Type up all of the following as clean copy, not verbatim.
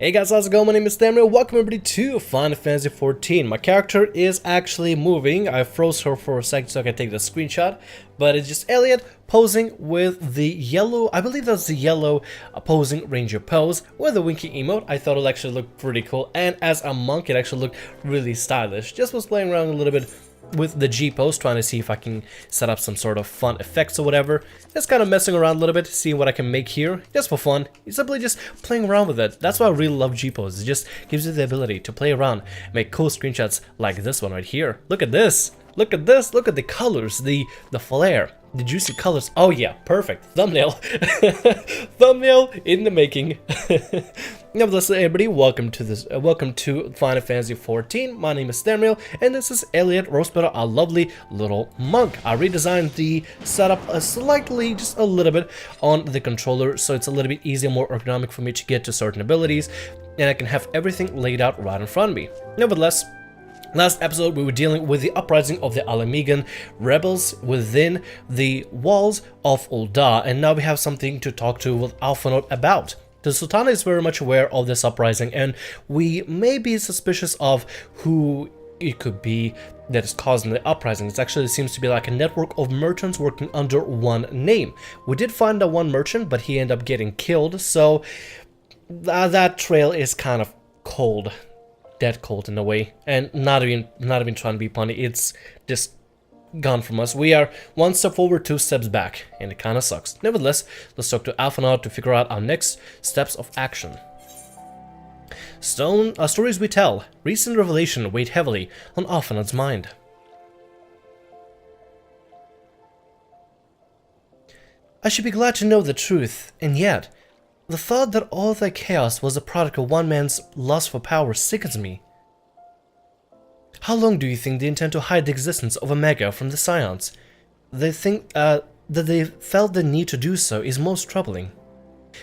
Hey guys, how's it going? My name is Thamriyell. Welcome everybody to Final Fantasy XIV. My character is actually moving. I froze her for a second so I can take the screenshot, but it's just Elliot posing with the yellow, I believe that's the yellow posing ranger pose with the winky emote. I thought it actually looked pretty cool, and as a monk it actually looked really stylish. Just was playing around a little bit with the G pose, trying to see if I can set up some sort of fun effects or whatever. Just kind of messing around a little bit, seeing what I can make here, just for fun. Simply just playing around with it. That's why I really love G pose. It just gives you the ability to play around, make cool screenshots like this one right here. Look at this. Look at this. Look at the colors, the flare. The juicy colors. Oh yeah, perfect. Thumbnail. Thumbnail in the making. Nevertheless, everybody, welcome to Final Fantasy XIV. My name is Thamriyell, and this is Elliot Rosepetal, a lovely little monk. I redesigned the setup slightly, just a little bit, on the controller, so it's a little bit easier, more ergonomic for me to get to certain abilities, and I can have everything laid out right in front of me. Nevertheless, last episode we were dealing with the uprising of the Alamigan rebels within the walls of Ul'dah, and now we have something to talk to with Alphinaud about. The Sultana is very much aware of this uprising, and we may be suspicious of who it could be that is causing the uprising. It actually seems to be like a network of merchants working under one name. We did find that one merchant, but he ended up getting killed, so that trail is kind of cold. Dead cold in a way, and not even trying to be punny. It's just gone from us. We are one step forward, two steps back, and it kind of sucks. Nevertheless, let's talk to Alphinaud to figure out our next steps of action. Stories we tell. Recent revelation weighed heavily on Alphinaud's mind. I should be glad to know the truth, and yet the thought that all that chaos was a product of one man's lust for power sickens me. How long do you think they intend to hide the existence of Omega from the Scions? They think that they felt the need to do so is most troubling.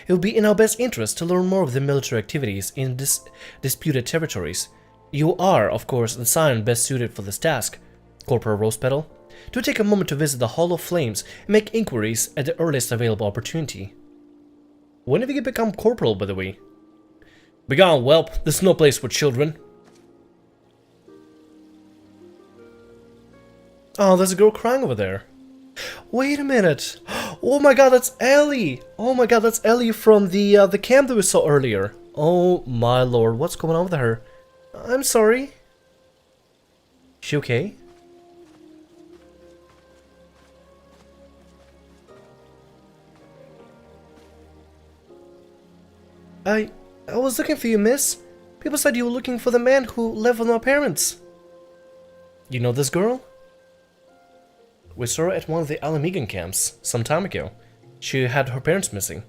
It would be in our best interest to learn more of the military activities in disputed territories. You are, of course, the Scion best suited for this task, Corporal Rosepetal. Do take a moment to visit the Hall of Flames and make inquiries at the earliest available opportunity. When have you become corporal, by the way? Begone, whelp. This is no place for children. Oh, there's a girl crying over there. Wait a minute. Oh my god, that's Ellie. Oh my god, that's Ellie from the camp that we saw earlier. Oh my lord, what's going on with her? I'm sorry. She okay? I was looking for you, miss. People said you were looking for the man who left with my parents. You know this girl? We saw her at one of the Alamigan camps some time ago. She had her parents missing.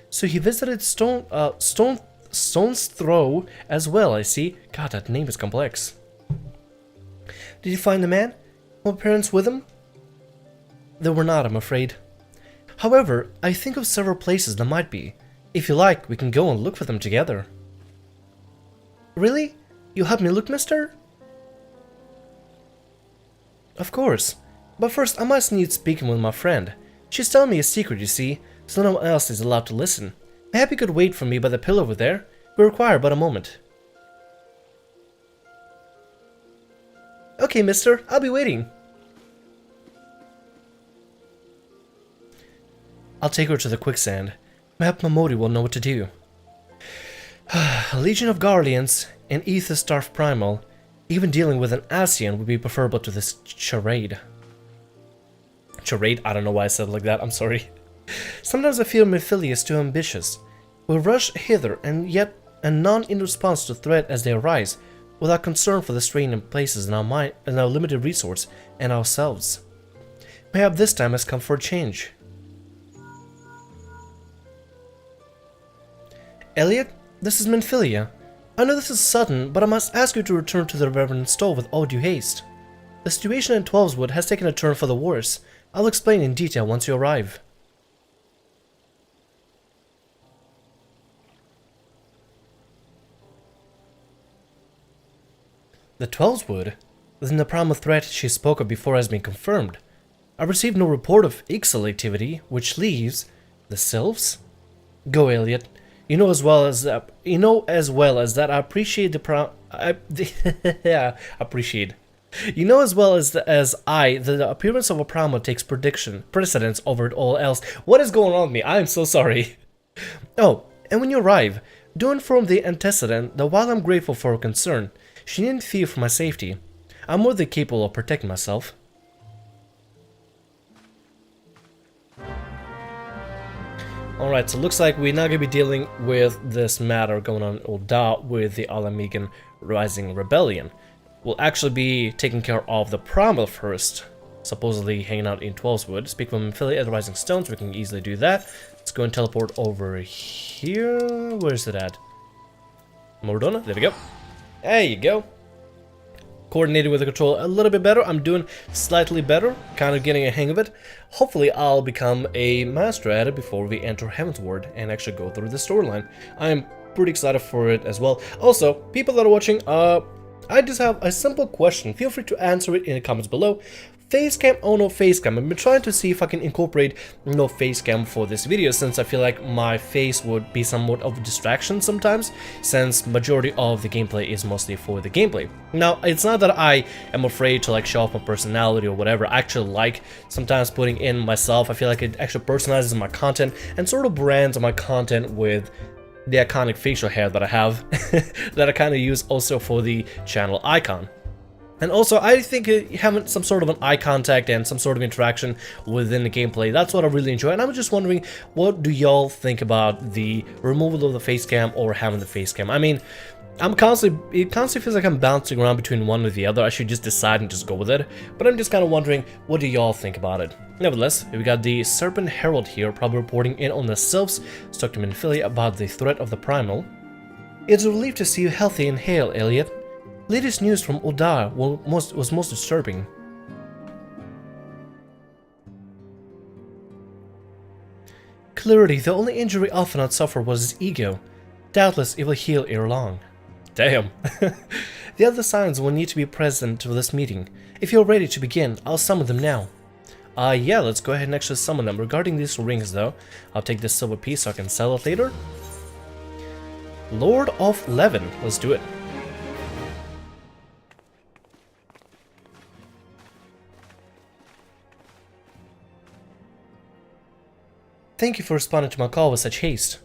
So he visited Stone's Throw as well, I see. God, that name is complex. Did you find the man? Were parents with him? They were not, I'm afraid. However, I think of several places that might be. If you like, we can go and look for them together. Really? You'll help me look, mister? Of course. But first, I must need speaking with my friend. She's telling me a secret, you see, so no one else is allowed to listen. Maybe you could wait for me by the pillar over there. We require but a moment. Okay, mister, I'll be waiting. I'll take her to the quicksand. Perhaps Miqo'te will know what to do. A legion of guardians, an ether starved primal, even dealing with an Asian would be preferable to this charade. Charade? I don't know why I said it like that, I'm sorry. Sometimes I feel Minfilia is too ambitious. We rush hither and yet none in response to threat as they arise, without concern for the strain in places in our mind and our limited resource and ourselves. Perhaps this time has come for a change. Elliot, this is Minfilia. I know this is sudden, but I must ask you to return to the Reverend Stowe with all due haste. The situation in Twelveswood has taken a turn for the worse. I'll explain in detail once you arrive. The Twelveswood? Then the primal threat she spoke of before has been confirmed. I received no report of Ixal activity, which leaves the Sylphs? Go, Elliot. that I appreciate appreciate. You know as well as I that the appearance of a primal takes precedence over all else. What is going on with me? I am so sorry. Oh, and when you arrive, do inform the antecedent that while I'm grateful for her concern, she needn't fear for my safety. I'm more than capable of protecting myself. Alright, so looks like we're not going to be dealing with this matter going on in Ul'dah with the Ala-Mhigan Rising Rebellion. We'll actually be taking care of the Primal first, supposedly hanging out in 12'swood. Speak with Memphilia at the Rising Stones, we can easily do that. Let's go and teleport over here. Where is it at? Mordona, there we go. There you go. Coordinated with the control a little bit better. I'm doing slightly better, kind of getting a hang of it. Hopefully I'll become a master at it before we enter Heavensward and actually go through the storyline. I am pretty excited for it as well. Also, people that are watching, I just have a simple question. Feel free to answer it in the comments below. Facecam or no facecam? I've been trying to see if I can incorporate no facecam for this video, since I feel like my face would be somewhat of a distraction sometimes, since majority of the gameplay is mostly for the gameplay. Now, it's not that I am afraid to like show off my personality or whatever. I actually like sometimes putting in myself. I feel like it actually personalizes my content and sort of brands my content with the iconic facial hair that I have that I kind of use also for the channel icon. And also, I think having some sort of an eye contact and some sort of interaction within the gameplay, that's what I really enjoy. And I'm just wondering, what do y'all think about the removal of the face cam or having the face cam? I mean, it constantly feels like I'm bouncing around between one or the other. I should just decide and just go with it. But I'm just kind of wondering, what do y'all think about it? Nevertheless, we got the Serpent Herald here, probably reporting in on the sylphs, stuck to Memphilia about the threat of the Primal. It's a relief to see you healthy and hale, Elliot. Latest news from Ul'dah was most disturbing. Clearly, the only injury Alphinaud suffered was his ego. Doubtless it will heal ere long. Damn. The other signs will need to be present for this meeting. If you're ready to begin, I'll summon them now. Yeah, let's go ahead and actually summon them. Regarding these rings though, I'll take this silver piece so I can sell it later. Lord of LEVIN, let's do it. Thank you for responding to my call with such haste.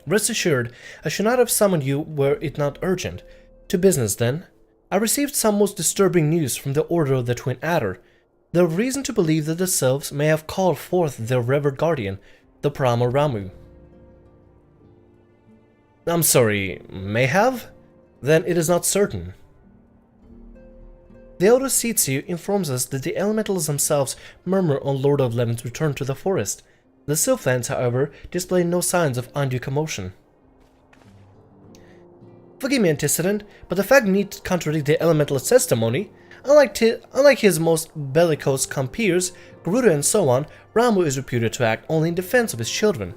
Rest assured, I should not have summoned you were it not urgent. To business, then. I received some most disturbing news from the Order of the Twin Adder. There is reason to believe that the Sylphs may have called forth their revered guardian, the Primal Ramuh. I'm sorry, may have? Then it is not certain. The Elder Setsu informs us that the elementals themselves murmur on Lord of LEVIN's return to the forest. The Sylphlands, however, display no signs of undue commotion. Forgive me, antecedent, but the fact needs to contradict the elemental's testimony. Unlike his most bellicose compeers, Garuda and so on, Ramuh is reputed to act only in defense of his children.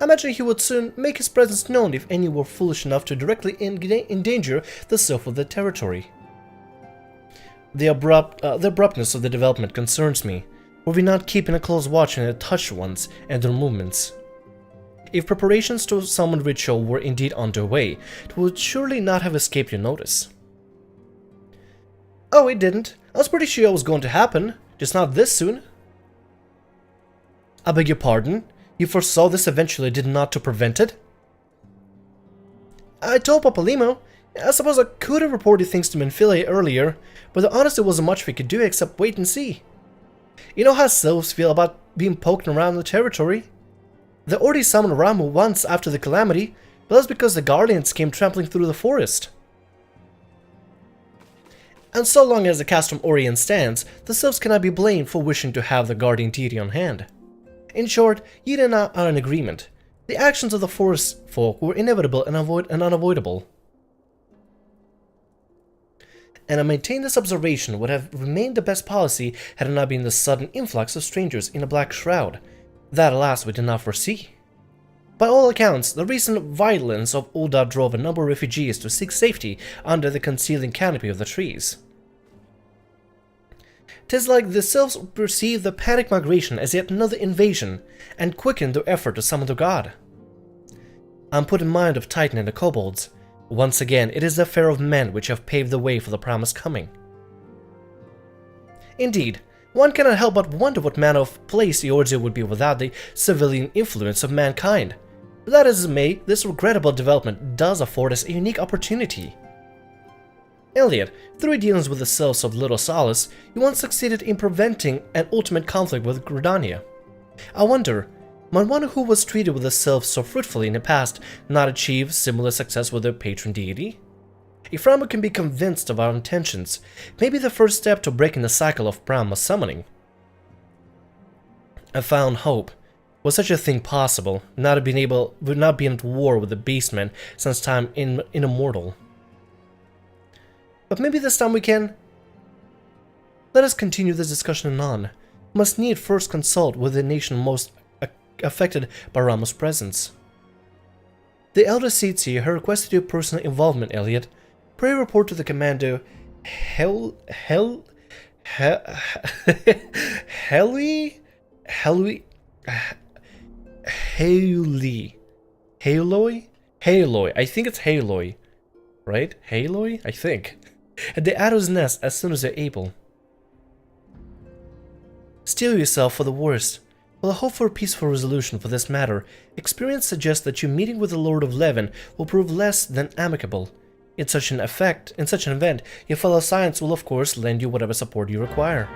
I imagine he would soon make his presence known if any were foolish enough to directly endanger the Sylph of the territory. The abruptness of the development concerns me. Were we not keeping a close watch on the touched ones and their movements? If preparations to summon ritual were indeed underway, it would surely not have escaped your notice. Oh, it didn't. I was pretty sure it was going to happen, just not this soon. I beg your pardon? You foresaw this eventually, did not to prevent it? I told Papalymo. I suppose I could have reported things to Memphilia earlier, but honestly wasn't much we could do except wait and see. You know how Sylphs feel about being poked around the territory? They already summoned Ramuh once after the calamity, but that's because the Guardians came trampling through the forest. And so long as the Castrum Orient stands, the Sylphs cannot be blamed for wishing to have the Guardian deity on hand. In short, you and I are in agreement. The actions of the forest folk were inevitable and unavoidable. And I maintain this observation would have remained the best policy had it not been the sudden influx of strangers in a black shroud. That, alas, we did not foresee. By all accounts, the recent violence of Ul'dah drove a number of refugees to seek safety under the concealing canopy of the trees. 'Tis like the sylphs perceive the panic migration as yet another invasion, and quicken their effort to summon their god. I'm put in mind of Titan and the kobolds. Once again, it is the affair of men which have paved the way for the promised coming. Indeed, one cannot help but wonder what manner of place Eorzea would be without the civilian influence of mankind. But that as it may, this regrettable development does afford us a unique opportunity. Elliot, through dealings with the sylphs of Little Solace, you once succeeded in preventing an ultimate conflict with Gridania. I wonder, might one who was treated with the sylphs so fruitfully in the past not achieve similar success with their patron deity? If Ramuh can be convinced of our intentions, maybe the first step to breaking the cycle of Brahma summoning. I found hope. Was such a thing possible, not being at war with the beastmen since time immemorial? But maybe this time we can. Let us continue this discussion anon. Must need first consult with the nation most affected by Ramuh's presence. The Elder Seatsi have requested your personal involvement, Elliot. Pray report to the commander Heloi? I think it's Haloi. Right? Haloi? I think. At the Adder's Nest as soon as they're able. Steel yourself for the worst. While I hope for a peaceful resolution for this matter, experience suggests that your meeting with the Lord of Levin will prove less than amicable. In such an event, your fellow Science will of course lend you whatever support you require.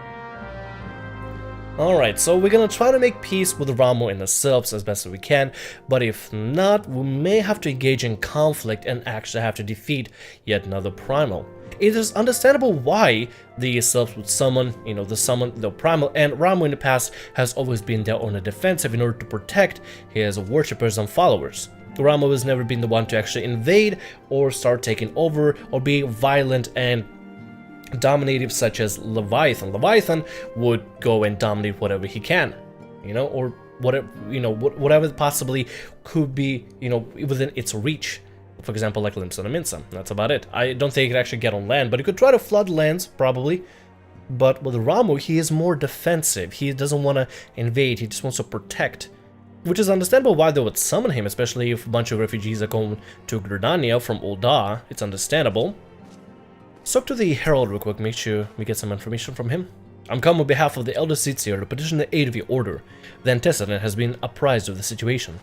Alright, so we're gonna try to make peace with Ramuh and the sylphs as best as we can, but if not, we may have to engage in conflict and actually have to defeat yet another primal. It is understandable why the sylphs would summon, the primal, and Ramuh in the past has always been there on the defensive in order to protect his worshippers and followers. Ramuh has never been the one to actually invade or start taking over or be violent and dominative such as Leviathan. Leviathan would go and dominate whatever he can, or whatever possibly could be, within its reach. For example, like Limsa and Minsa. That's about it. I don't think he could actually get on land, but he could try to flood lands, probably. But with Ramuh, he is more defensive. He doesn't want to invade, he just wants to protect. Which is understandable why they would summon him, especially if a bunch of refugees are going to Gridania from Ul'dah. It's understandable. So to the Herald real quick, make sure we get some information from him. I'm coming on behalf of the Elder Seatsi to petition the aid of your order. The antecedent has been apprised of the situation.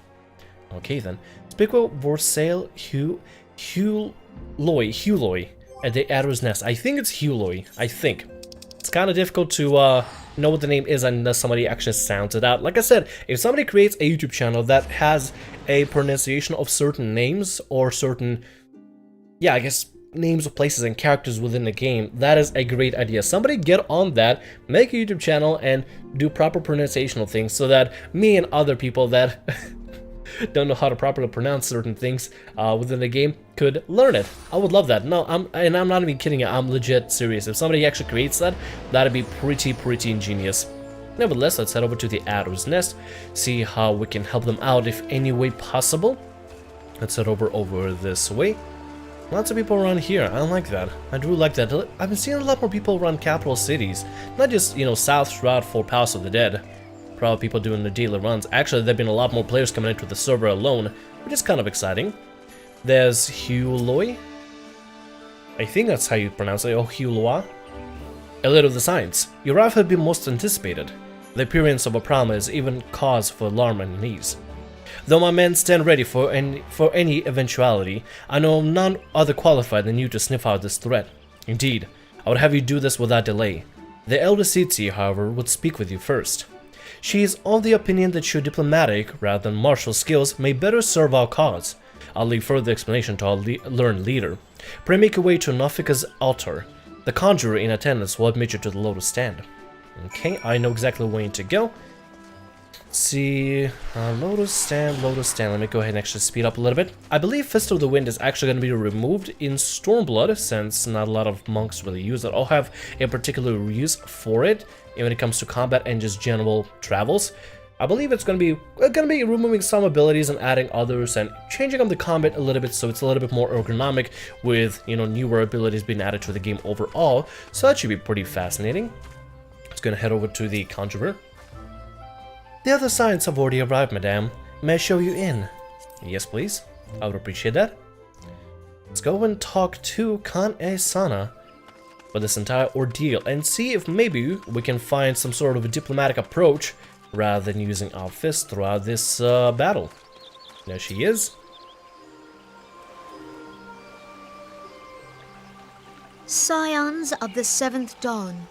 Okay then. Speak with Vorsail Huloi at the Adder's Nest. I think it's Huloi. I think. It's kind of difficult to know what the name is unless somebody actually sounds it out. Like I said, if somebody creates a YouTube channel that has a pronunciation of certain names or certain, I guess, names of places and characters within the game, that is a great idea. Somebody get on that, make a YouTube channel, and do proper pronunciation of things so that me and other people that don't know how to properly pronounce certain things within the game could learn it. I would love that. No, I'm not even kidding you. I'm legit serious. If somebody actually creates that, that'd be pretty ingenious. Nevertheless, let's head over to the Adder's Nest, see how we can help them out if any way possible. Let's head over this way. Lots of people around here. I like that. I do like that. I've been seeing a lot more people around capital cities, not just south throughout for Palace of the Dead. Probably people doing the daily runs. Actually, there've been a lot more players coming into the server alone, which is kind of exciting. There's Huloi. I think that's how you pronounce it. Oh, Huloi. Elliot of the Science. Your arrival had been most anticipated. The appearance of a primal is even cause for alarm and unease. Though my men stand ready for any eventuality, I know none other qualified than you to sniff out this threat. Indeed, I would have you do this without delay. The Elder Seatsi, however, would speak with you first. She is of the opinion that your diplomatic, rather than martial skills, may better serve our cause. I'll leave further explanation to our learned leader. Pray make your way to Nofika's altar. The conjurer in attendance will admit you to the Lotus Stand. Okay, I know exactly where you need to go. Let's see, Lotus Stand. Let me go ahead and actually speed up a little bit. I believe Fist of the Wind is actually going to be removed in Stormblood, since not a lot of monks really use it. I'll have a particular use for it when it comes to combat and just general travels. I believe it's going to be removing some abilities and adding others and changing up the combat a little bit so it's a little bit more ergonomic with, newer abilities being added to the game overall. So that should be pretty fascinating. gonna head over to the conjurer. The other signs have already arrived, madame. May I show you in? Yes, please. I would appreciate that. Let's go and talk to Kan-e-sana for this entire ordeal and see if maybe we can find some sort of a diplomatic approach rather than using our fists throughout this battle. There she is. Scions of the Seventh Dawn,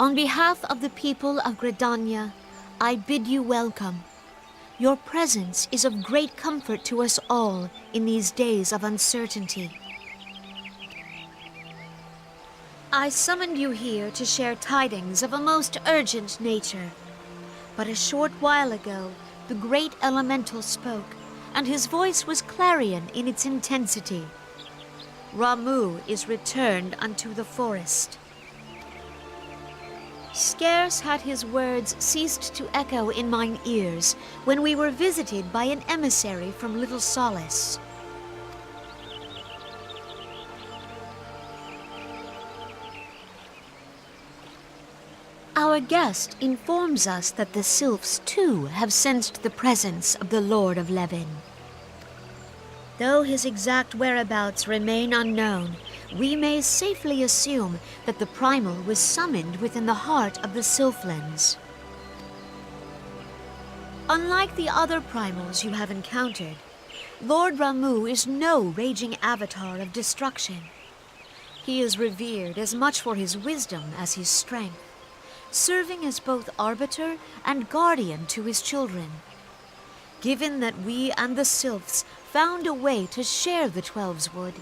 on behalf of the people of Gridania, I bid you welcome. Your presence is of great comfort to us all in these days of uncertainty. I summoned you here to share tidings of a most urgent nature. But a short while ago, the great elemental spoke, and his voice was clarion in its intensity. Ramuh is returned unto the forest. Scarce had his words ceased to echo in mine ears when we were visited by an emissary from Little Solace. Our guest informs us that the sylphs too have sensed the presence of the Lord of Levin. Though his exact whereabouts remain unknown, we may safely assume that the primal was summoned within the heart of the Sylphlands. Unlike the other primals you have encountered, Lord Ramuh is no raging avatar of destruction. He is revered as much for his wisdom as his strength, serving as both arbiter and guardian to his children. Given that we and the Sylphs found a way to share the Twelveswood,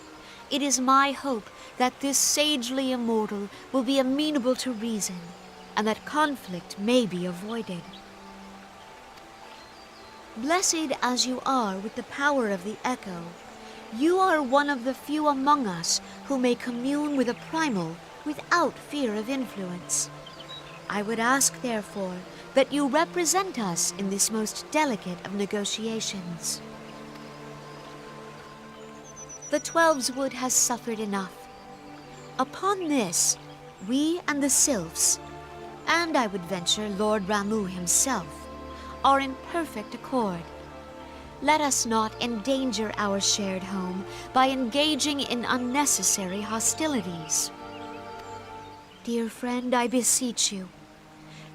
it is my hope that this sagely immortal will be amenable to reason, and that conflict may be avoided. Blessed as you are with the power of the Echo, you are one of the few among us who may commune with a primal without fear of influence. I would ask, therefore, that you represent us in this most delicate of negotiations. The Twelveswood has suffered enough. Upon this, we and the Sylphs, and I would venture Lord Ramuh himself, are in perfect accord. Let us not endanger our shared home by engaging in unnecessary hostilities. Dear friend, I beseech you,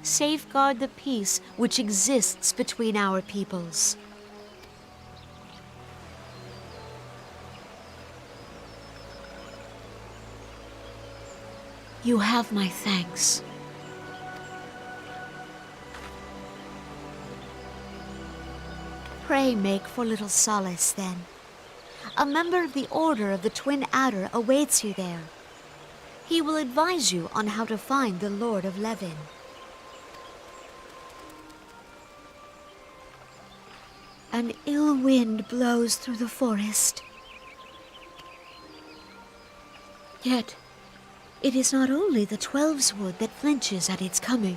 safeguard the peace which exists between our peoples. You have my thanks. Pray make for Little Solace, then. A member of the Order of the Twin Adder awaits you there. He will advise you on how to find the Lord of Levin. An ill wind blows through the forest. Yet, it is not only the Twelveswood that flinches at its coming.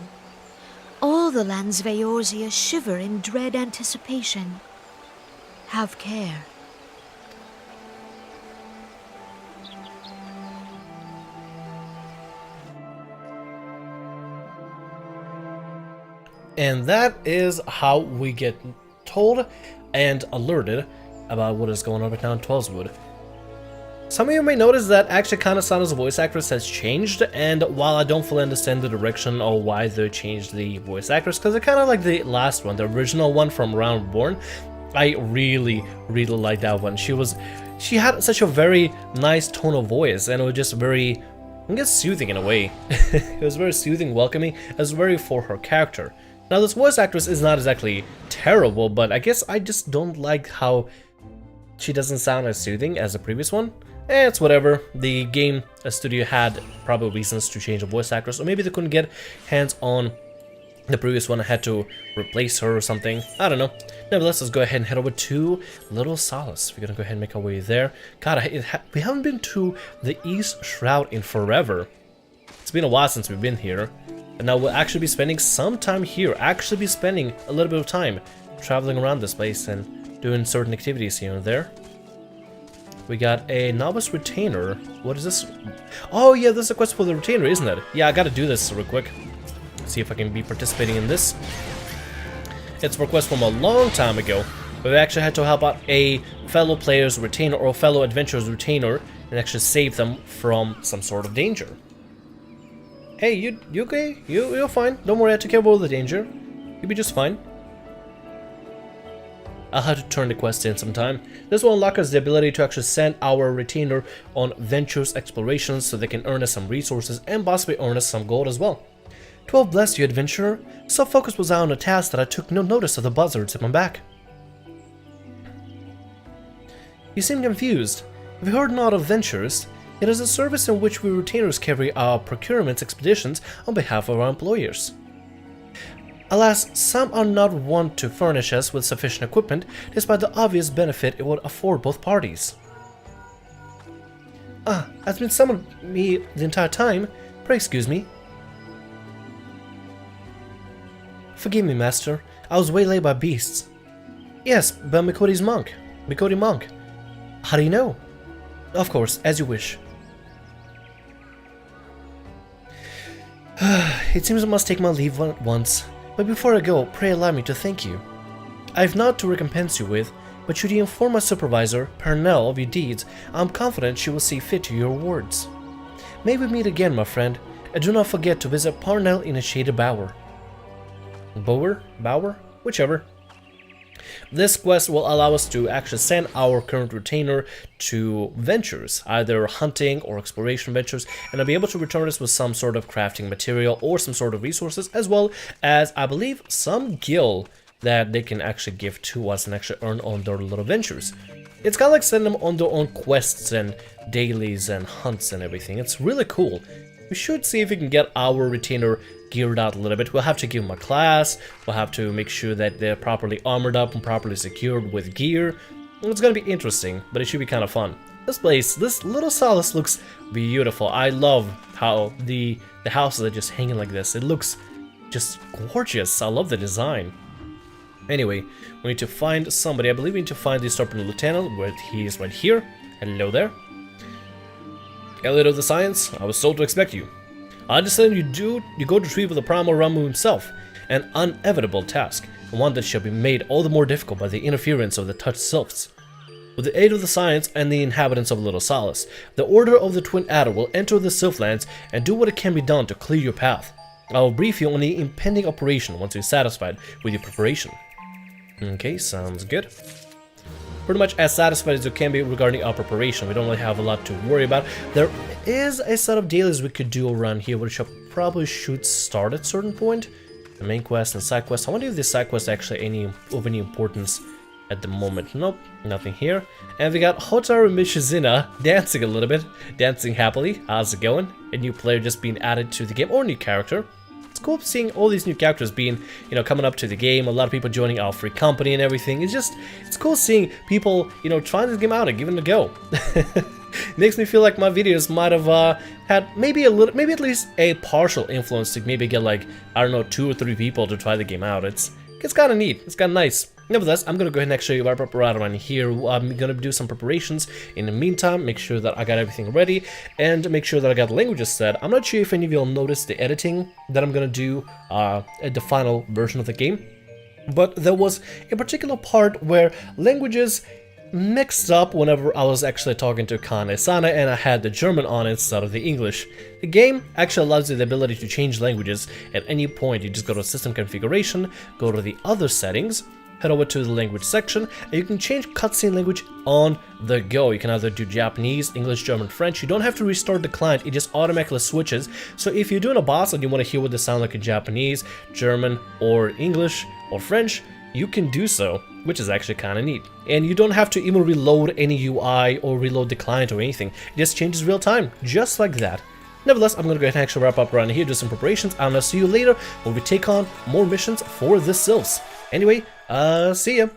All the lands Veorzia shiver in dread anticipation. Have care. And that is how we get told and alerted about what is going on right now in Twelveswood. Some of you may notice that actually Kana-sana's voice actress has changed, and while I don't fully understand the direction or why they changed the voice actress, because they're kind of like the last one, the original one from Round Born, I really liked that one. She had such a very nice tone of voice, and it was just very, I guess, soothing in a way. It was very soothing, welcoming, as very for her character. Now this voice actress is not exactly terrible, but I guess I just don't like how she doesn't sound as soothing as the previous one. It's whatever. The game studio had probably reasons to change the voice actress, or maybe they couldn't get hands on the previous one. I had to replace her or something. I don't know. Nevertheless, let's go ahead and head over to Little Solace. We're gonna go ahead and make our way there. God, we haven't been to the East Shroud in forever. It's been a while since we've been here. And now we'll actually be spending some time here. Actually be spending a little bit of time traveling around this place and doing certain activities here and there. We got a novice retainer. What is this? Oh yeah, this is a quest for the retainer, isn't it? Yeah, I gotta do this real quick. see if I can be participating in this. It's a request from a long time ago, but we actually had to help out a fellow player's retainer or fellow adventurer's retainer and actually save them from some sort of danger. Hey, you okay? You're fine. Don't worry, I took care of all the danger. You'll be just fine. I'll have to turn the quest in sometime. This will unlock us the ability to actually send our retainer on ventures explorations so they can earn us some resources and possibly earn us some gold as well. 12 bless you, adventurer. So focused was I on a task that I took no notice of the buzzards at my back. You seem confused. Have you heard naught of ventures? It is a service in which we retainers carry our procurement expeditions on behalf of our employers. Alas, some are not wont to furnish us with sufficient equipment, despite the obvious benefit it would afford both parties. Ah, has been summoned me the entire time. Pray excuse me. Forgive me, master. I was waylaid by beasts. Yes, by Miqo'te's monk. Miqo'te monk. How do you know? Of course, as you wish. It seems I must take my leave at once, but before I go, pray allow me to thank you. I have naught to recompense you with, but should you inform my supervisor, Parnell, of your deeds, I am confident she will see fit to your rewards. May we meet again, my friend, and do not forget to visit Parnell in a shaded bower. Bower? Whichever. This quest will allow us to actually send our current retainer to ventures, either hunting or exploration ventures, and I'll be able to return us with some sort of crafting material or some sort of resources, as well as, I believe, some gil that they can actually give to us and actually earn on their little ventures. It's kind of like sending them on their own quests and dailies and hunts and everything. It's really cool. We should see if we can get our retainer geared out a little bit. We'll have to give them a class, we'll have to make sure that they're properly armored up and properly secured with gear. It's gonna be interesting, but it should be kind of fun. This place, this little solace looks beautiful. I love how the houses are just hanging like this. It looks just gorgeous. I love the design. Anyway, we need to find somebody. I believe we need to find the Serpent Lieutenant, where he is right here. Hello there. Elliot of the Science, I was told to expect you. I understand you go to retrieve the primal Ramuh himself, an inevitable task, and one that shall be made all the more difficult by the interference of the touched sylphs. With the aid of the Science and the inhabitants of Little Solace, the Order of the Twin Adder will enter the Sylphlands and do what it can be done to clear your path. I will brief you on the impending operation once you're satisfied with your preparation. Okay, sounds good. Pretty much as satisfied as you can be regarding our preparation. We don't really have a lot to worry about. There is a set of dailies we could do around here, which I probably should start at a certain point. The main quest and side quest. I wonder if this side quest is actually of any importance at the moment. Nope, nothing here. And we got Hotaru Mishizuna dancing a little bit, dancing happily. How's it going? A new player just being added to the game, or a new character. It's cool seeing all these new characters being, coming up to the game. A lot of people joining our free company and everything. It's cool seeing people, trying this game out and giving it a go. Makes me feel like my videos might have had maybe at least a partial influence to maybe get like, I don't know, 2 or 3 people to try the game out. It's kind of neat. It's kind of nice. Nevertheless, I'm gonna go ahead and actually wrap up right around here. I'm gonna do some preparations in the meantime, make sure that I got everything ready, and make sure that I got the languages set. I'm not sure if any of you will notice the editing that I'm gonna do at the final version of the game, but there was a particular part where languages mixed up whenever I was actually talking to Kane-sana and I had the German on instead of the English. The game actually allows you the ability to change languages at any point. You just go to System Configuration, go to the Other Settings, head over to the language section, and you can change cutscene language on the go. You can either do Japanese, English, German, French. You don't have to restart the client, it just automatically switches. So if you're doing a boss and you want to hear what they sound like in Japanese, German, or English, or French, you can do so, which is actually kind of neat. And you don't have to even reload any UI or reload the client or anything. It just changes real time, just like that. Nevertheless, I'm going to go ahead and actually wrap up around here, do some preparations, and I'll see you later when we take on more missions for the Sylphs. Anyway, see ya!